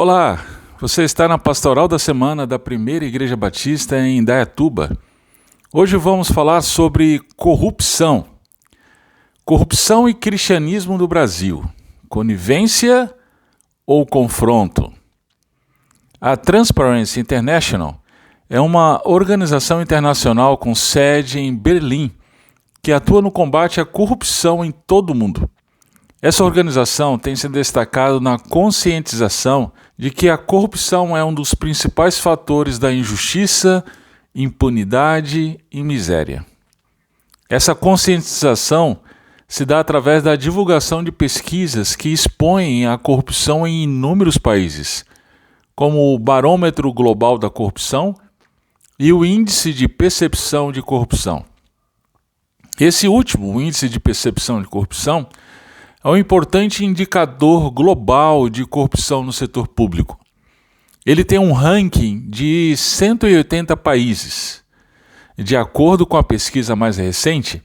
Olá, você está na Pastoral da Semana da Primeira Igreja Batista em Indaiatuba. Hoje vamos falar sobre corrupção. Corrupção e cristianismo no Brasil. Conivência ou confronto? A Transparency International é uma organização internacional com sede em Berlim, que atua no combate à corrupção em todo o mundo. Essa organização tem se destacado na conscientização de que a corrupção é um dos principais fatores da injustiça, impunidade e miséria. Essa conscientização se dá através da divulgação de pesquisas que expõem a corrupção em inúmeros países, como o Barômetro Global da Corrupção e o Índice de Percepção de Corrupção. Esse último, o Índice de Percepção de Corrupção, é um importante indicador global de corrupção no setor público. Ele tem um ranking de 180 países. De acordo com a pesquisa mais recente,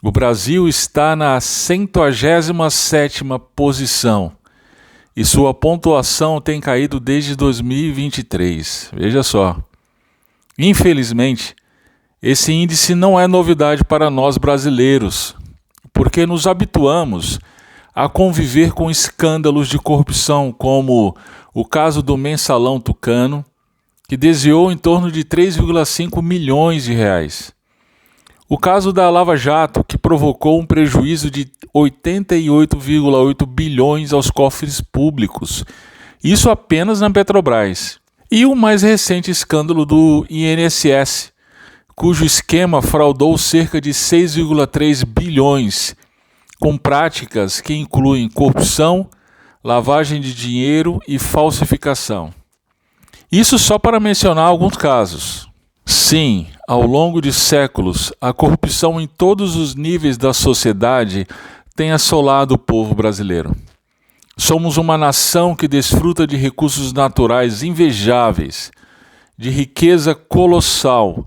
o Brasil está na 117ª posição e sua pontuação tem caído desde 2023. Veja só. Infelizmente, esse índice não é novidade para nós brasileiros, porque nos habituamos a conviver com escândalos de corrupção, como o caso do Mensalão Tucano, que desviou em torno de 3,5 milhões de reais. O caso da Lava Jato, que provocou um prejuízo de 88,8 bilhões aos cofres públicos, isso apenas na Petrobras. E o mais recente escândalo do INSS, cujo esquema fraudou cerca de 6,3 bilhões, com práticas que incluem corrupção, lavagem de dinheiro e falsificação. Isso só para mencionar alguns casos. Sim, ao longo de séculos, a corrupção em todos os níveis da sociedade tem assolado o povo brasileiro. Somos uma nação que desfruta de recursos naturais invejáveis, de riqueza colossal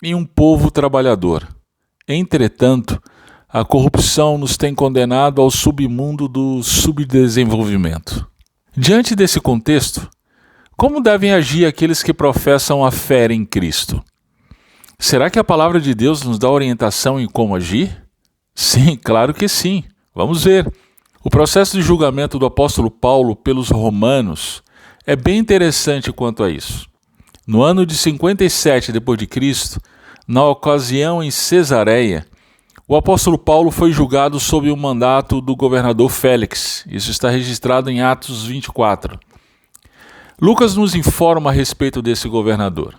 e um povo trabalhador. Entretanto, a corrupção nos tem condenado ao submundo do subdesenvolvimento. Diante desse contexto, como devem agir aqueles que professam a fé em Cristo? Será que a palavra de Deus nos dá orientação em como agir? Sim, claro que sim. Vamos ver. O processo de julgamento do apóstolo Paulo pelos romanos é bem interessante quanto a isso. No ano de 57 d.C., na ocasião em Cesareia, o apóstolo Paulo foi julgado sob o mandato do governador Félix. Isso está registrado em Atos 24. Lucas nos informa a respeito desse governador.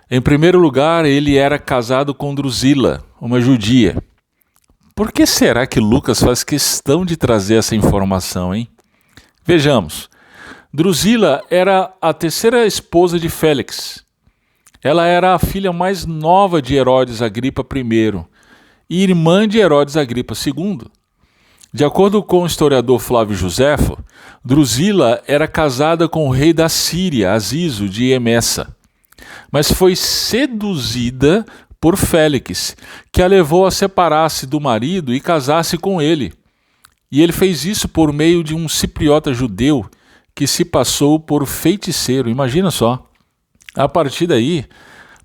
Em primeiro lugar, ele era casado com Drusila, uma judia. Por que será que Lucas faz questão de trazer essa informação, hein? Vejamos. Drusila era a terceira esposa de Félix. Ela era a filha mais nova de Herodes Agripa I e irmã de Herodes Agripa II. De acordo com o historiador Flávio Joséfo, Drusila era casada com o rei da Síria, Azizo de Emessa, mas foi seduzida por Félix, que a levou a separar-se do marido e casar-se com ele. E ele fez isso por meio de um cipriota judeu que se passou por feiticeiro, imagina só. A partir daí,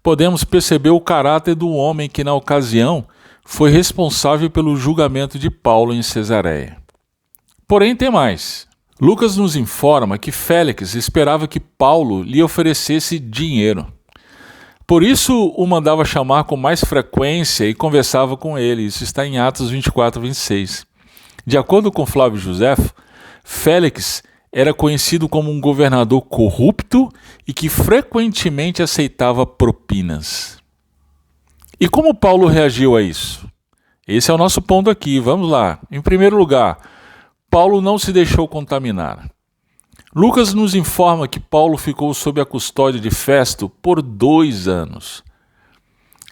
podemos perceber o caráter do homem que, na ocasião, foi responsável pelo julgamento de Paulo em Cesareia. Porém, tem mais. Lucas nos informa que Félix esperava que Paulo lhe oferecesse dinheiro. Por isso, o mandava chamar com mais frequência e conversava com ele. Isso está em Atos 24, 26. De acordo com Flávio Joséfo, Félix era conhecido como um governador corrupto e que frequentemente aceitava propinas. E como Paulo reagiu a isso? Esse é o nosso ponto aqui, vamos lá. Em primeiro lugar, Paulo não se deixou contaminar. Lucas nos informa que Paulo ficou sob a custódia de Festo por 2 anos.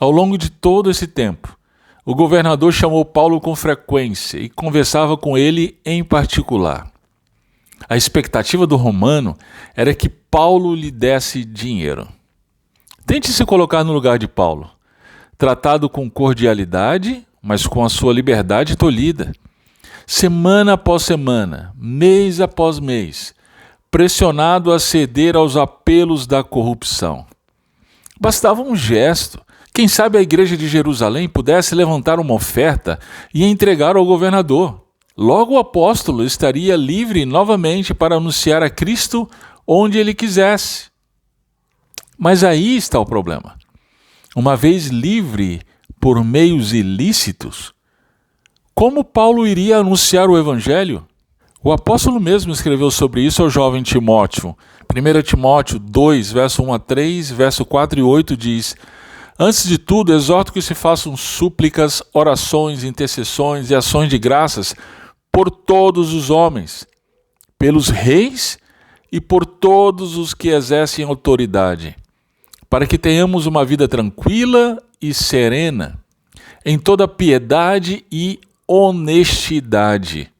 Ao longo de todo esse tempo, o governador chamou Paulo com frequência e conversava com ele em particular. A expectativa do romano era que Paulo lhe desse dinheiro. Tente se colocar no lugar de Paulo. Tratado com cordialidade, mas com a sua liberdade tolhida. Semana após semana, mês após mês, pressionado a ceder aos apelos da corrupção. Bastava um gesto. Quem sabe a igreja de Jerusalém pudesse levantar uma oferta e entregar ao governador. Logo o apóstolo estaria livre novamente para anunciar a Cristo onde ele quisesse. Mas aí está o problema. Uma vez livre por meios ilícitos, como Paulo iria anunciar o evangelho? O apóstolo mesmo escreveu sobre isso ao jovem Timóteo. 1 Timóteo 2, verso 1 a 3, verso 4 e 8 diz: Antes de tudo, exorto que se façam súplicas, orações, intercessões e ações de graças por todos os homens, pelos reis e por todos os que exercem autoridade, para que tenhamos uma vida tranquila e serena, em toda piedade e honestidade.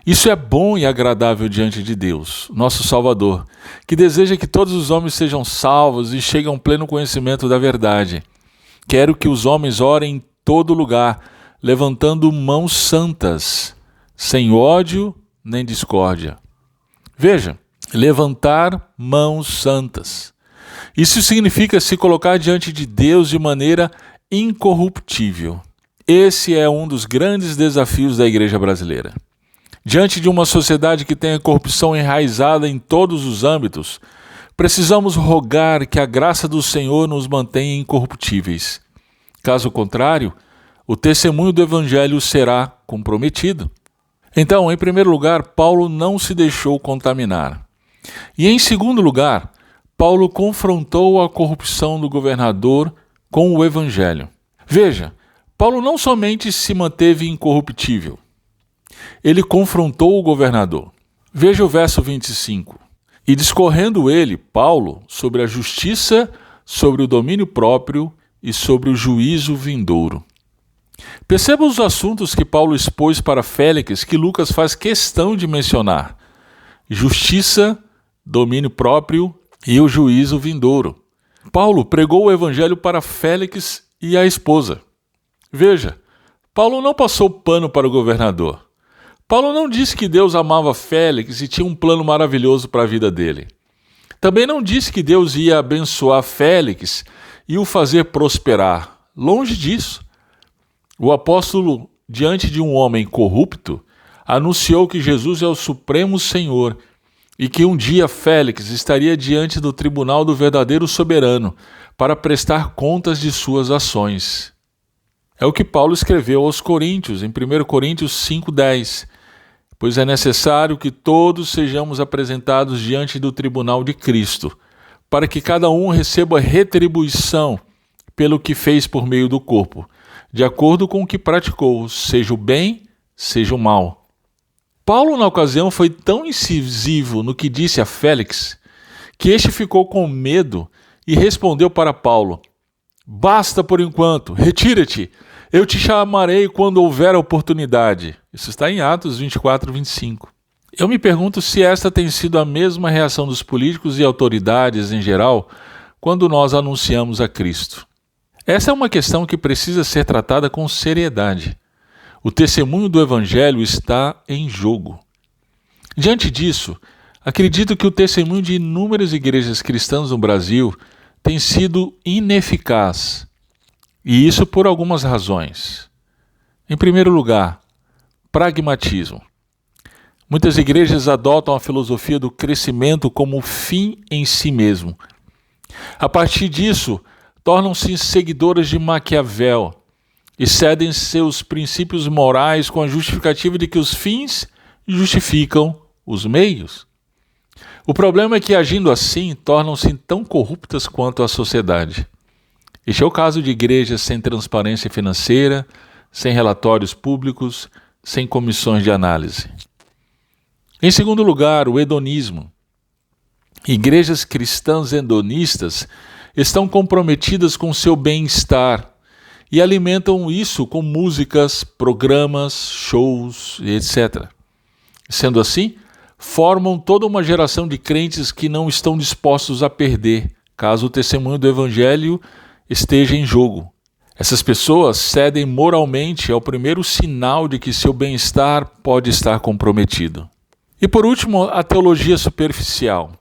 Isso é bom e agradável diante de Deus, nosso Salvador, que deseja que todos os homens sejam salvos e cheguem a um pleno conhecimento da verdade. Quero que os homens orem em todo lugar, levantando mãos santas, sem ódio nem discórdia. Veja, levantar mãos santas. Isso significa se colocar diante de Deus de maneira incorruptível. Esse é um dos grandes desafios da igreja brasileira. Diante de uma sociedade que tem a corrupção enraizada em todos os âmbitos, precisamos rogar que a graça do Senhor nos mantenha incorruptíveis. Caso contrário, o testemunho do Evangelho será comprometido. Então, em primeiro lugar, Paulo não se deixou contaminar. E em segundo lugar, Paulo confrontou a corrupção do governador com o Evangelho. Veja, Paulo não somente se manteve incorruptível, ele confrontou o governador. Veja o verso 25. E discorrendo ele, Paulo, sobre a justiça, sobre o domínio próprio e sobre o juízo vindouro. Perceba os assuntos que Paulo expôs para Félix que Lucas faz questão de mencionar: justiça, domínio próprio e o juízo vindouro. Paulo pregou o evangelho para Félix e a esposa. Veja, Paulo não passou pano para o governador. Paulo não disse que Deus amava Félix e tinha um plano maravilhoso para a vida dele. Também não disse que Deus ia abençoar Félix e o fazer prosperar. Longe disso. O apóstolo, diante de um homem corrupto, anunciou que Jesus é o Supremo Senhor e que um dia Félix estaria diante do tribunal do verdadeiro soberano para prestar contas de suas ações. É o que Paulo escreveu aos Coríntios, em 1 Coríntios 5,10. Pois é necessário que todos sejamos apresentados diante do tribunal de Cristo, para que cada um receba retribuição pelo que fez por meio do corpo, de acordo com o que praticou, seja o bem, seja o mal. Paulo, na ocasião, foi tão incisivo no que disse a Félix, que este ficou com medo e respondeu para Paulo: Basta por enquanto, retira-te, eu te chamarei quando houver oportunidade. Isso está em Atos 24, 25. Eu me pergunto se esta tem sido a mesma reação dos políticos e autoridades em geral quando nós anunciamos a Cristo. Essa é uma questão que precisa ser tratada com seriedade. O testemunho do Evangelho está em jogo. Diante disso, acredito que o testemunho de inúmeras igrejas cristãs no Brasil tem sido ineficaz. E isso por algumas razões. Em primeiro lugar, pragmatismo. Muitas igrejas adotam a filosofia do crescimento como fim em si mesmo. A partir disso, tornam-se seguidoras de Maquiavel e cedem seus princípios morais com a justificativa de que os fins justificam os meios. O problema é que, agindo assim, tornam-se tão corruptas quanto a sociedade. Este é o caso de igrejas sem transparência financeira, sem relatórios públicos, sem comissões de análise. Em segundo lugar, o hedonismo. Igrejas cristãs hedonistas estão comprometidas com seu bem-estar e alimentam isso com músicas, programas, shows, etc. Sendo assim, formam toda uma geração de crentes que não estão dispostos a perder, caso o testemunho do Evangelho esteja em jogo. Essas pessoas cedem moralmente ao primeiro sinal de que seu bem-estar pode estar comprometido. E por último, a teologia superficial.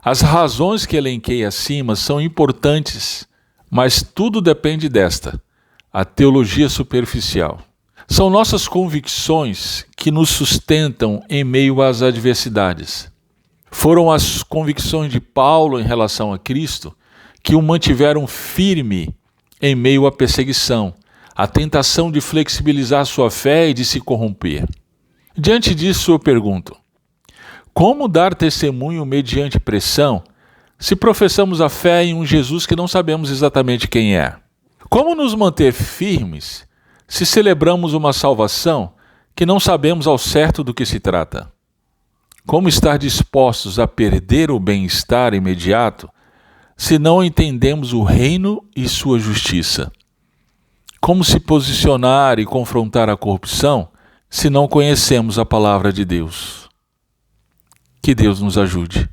As razões que elenquei acima são importantes, mas tudo depende desta, a teologia superficial. São nossas convicções que nos sustentam em meio às adversidades. Foram as convicções de Paulo em relação a Cristo que o mantiveram firme em meio à perseguição, à tentação de flexibilizar sua fé e de se corromper. Diante disso, eu pergunto: como dar testemunho mediante pressão se professamos a fé em um Jesus que não sabemos exatamente quem é? Como nos manter firmes se celebramos uma salvação que não sabemos ao certo do que se trata? Como estar dispostos a perder o bem-estar imediato se não entendemos o reino e sua justiça? Como se posicionar e confrontar a corrupção se não conhecemos a palavra de Deus? Que Deus nos ajude.